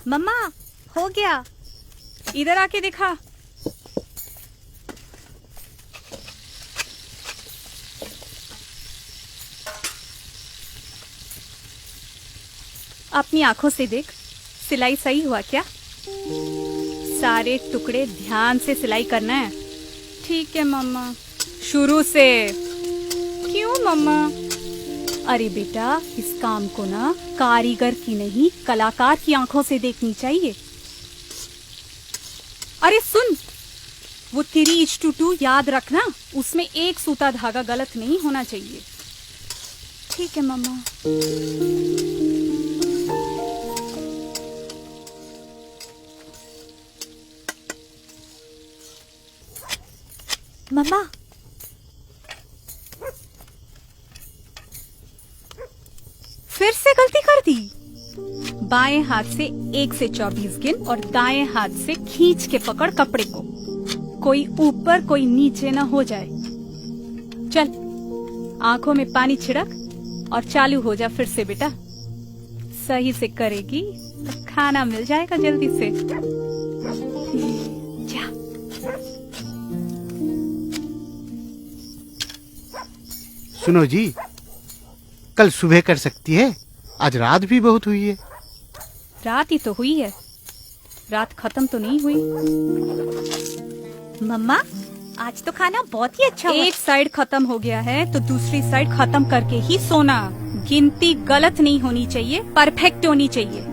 मम्मा, हो गया। इधर आके दिखा। अपनी आंखों से देख, सिलाई सही हुआ क्या? सारे टुकड़े ध्यान से सिलाई करना है। ठीक है मम्मा। शुरू से। क्यों मम्मा? अरे बेटा, इस काम को ना कारीगर की नहीं कलाकार की आंखों से देखनी चाहिए। अरे सुन, वो 3:2 याद रखना, उसमें एक सूता धागा गलत नहीं होना चाहिए। ठीक है मम्मा। मम्मा, फिर से गलती कर दी। बाएं हाथ से 1 से 24 गिन और दाएं हाथ से खींच के पकड़ कपड़े को। कोई ऊपर कोई नीचे ना हो जाए। चल, आंखों में पानी छिड़क और चालू हो जा फिर से बेटा। सही से करेगी तो खाना मिल जाएगा जल्दी से। जा। सुनो जी, कल सुबह कर सकती है? आज रात भी बहुत हुई है। रात ही तो हुई है, रात खत्म तो नहीं हुई। मम्मा, आज तो खाना बहुत ही अच्छा हुआ। एक साइड खत्म हो गया है तो दूसरी साइड खत्म करके ही सोना। गिनती गलत नहीं होनी चाहिए, परफेक्ट होनी चाहिए।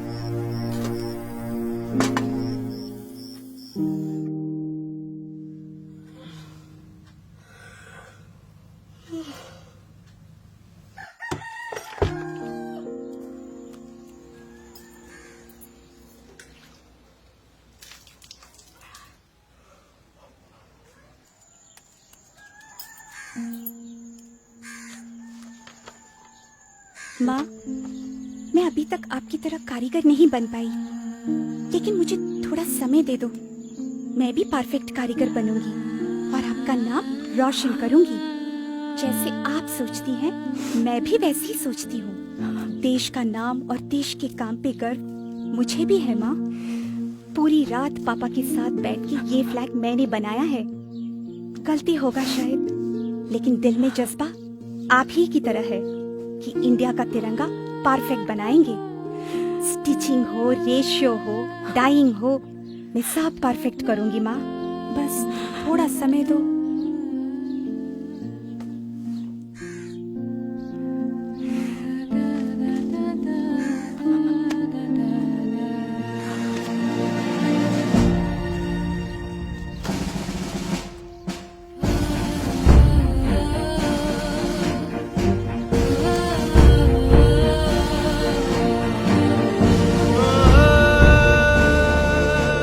माँ, मैं अभी तक आपकी तरह कारीगर नहीं बन पाई, लेकिन मुझे थोड़ा समय दे दो। मैं भी परफेक्ट कारीगर बनूंगी और आपका नाम रोशन करूंगी। जैसे आप सोचती हैं, मैं भी वैसे ही सोचती हूँ। देश का नाम और देश के काम पे गर्व मुझे भी है माँ। पूरी रात पापा के साथ बैठ के ये फ्लैग मैंने बनाया है। गलती होगा शायद, लेकिन दिल में जज्बा आप ही की तरह है कि इंडिया का तिरंगा परफेक्ट बनाएंगे। स्टिचिंग हो, रेशियो हो, डाइंग हो, मैं सब परफेक्ट करूंगी माँ। बस थोड़ा समय दो।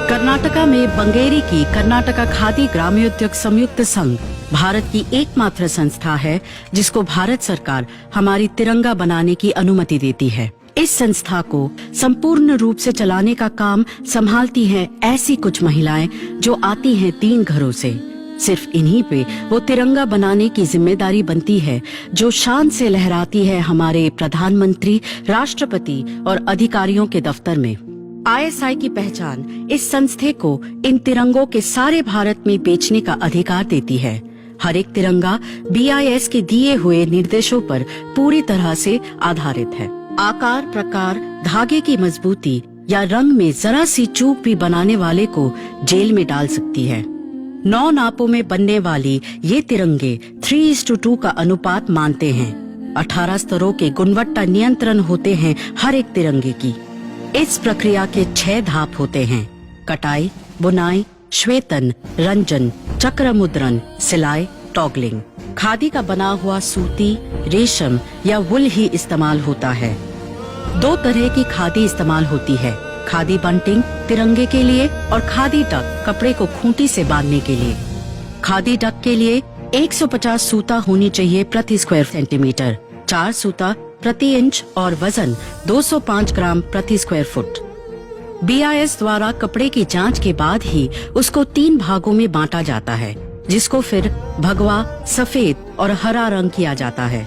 कर्नाटका में बंगेरी की कर्नाटका खादी ग्रामोद्योग संयुक्त संघ भारत की एकमात्र संस्था है जिसको भारत सरकार हमारी तिरंगा बनाने की अनुमति देती है। इस संस्था को संपूर्ण रूप से चलाने का काम संभालती हैं ऐसी कुछ महिलाएं जो आती हैं 3 घरों से। सिर्फ इन्हीं पे वो तिरंगा बनाने की जिम्मेदारी बनती है जो शान से लहराती है हमारे प्रधानमंत्री, राष्ट्रपति और अधिकारियों के दफ्तर में। ISI की पहचान इस संस्थे को इन तिरंगों के सारे भारत में बेचने का अधिकार देती है। हर एक तिरंगा BIS के दिए हुए निर्देशों पर पूरी तरह से आधारित है। आकार, प्रकार, धागे की मजबूती या रंग में जरा सी चूक भी बनाने वाले को जेल में डाल सकती है। 9 नापों में बनने वाली ये तिरंगे 3:2 का अनुपात मानते हैं। 18 स्तरों के गुणवत्ता नियंत्रण होते हैं हर एक तिरंगे की। इस प्रक्रिया के 6 धाप होते हैं: कटाई, बुनाई, श्वेतन, रंजन, चक्र मुद्रण, सिलाई, टॉगलिंग। खादी का बना हुआ सूती, रेशम या वुल ही इस्तेमाल होता है। 2 तरह की खादी इस्तेमाल होती है: खादी बंटिंग तिरंगे के लिए और खादी डक कपड़े को खूंटी से बांधने के लिए। खादी डक के लिए 150 सूता होनी चाहिए प्रति स्क्वायर सेंटीमीटर, 4 सूता प्रति इंच और वजन 205 ग्राम प्रति स्क्वायर फुट। BIS द्वारा कपड़े की जांच के बाद ही उसको 3 भागों में बांटा जाता है, जिसको फिर भगवा, सफेद और हरा रंग किया जाता है।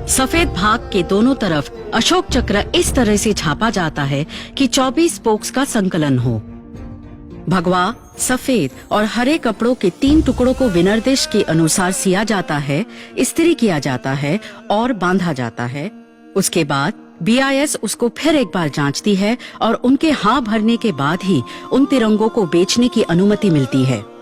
सफेद भाग के दोनों तरफ अशोक चक्र इस तरह से छापा जाता है कि 24 स्पोक्स का संकलन हो। भगवा, सफेद और हरे कपड़ों के 3 टुकड़ों को विनिर्देश के अनुसार सिया जाता है, इस्त्री किया जाता है और बांधा जाता है। उसके बाद BIS उसको फिर एक बार जांचती है और उनके हाँ भरने के बाद ही उन तिरंगों को बेचने की अनुमति मिलती है।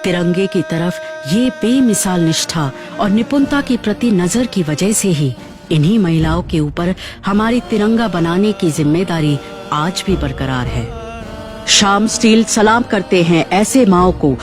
तिरंगे की तरफ ये बेमिसाल निष्ठा और निपुणता की प्रति नजर की वजह से ही इन्हीं महिलाओं के ऊपर हमारी तिरंगा बनाने की जिम्मेदारी आज भी बरकरार है। शाम स्टील सलाम करते हैं ऐसे माओ को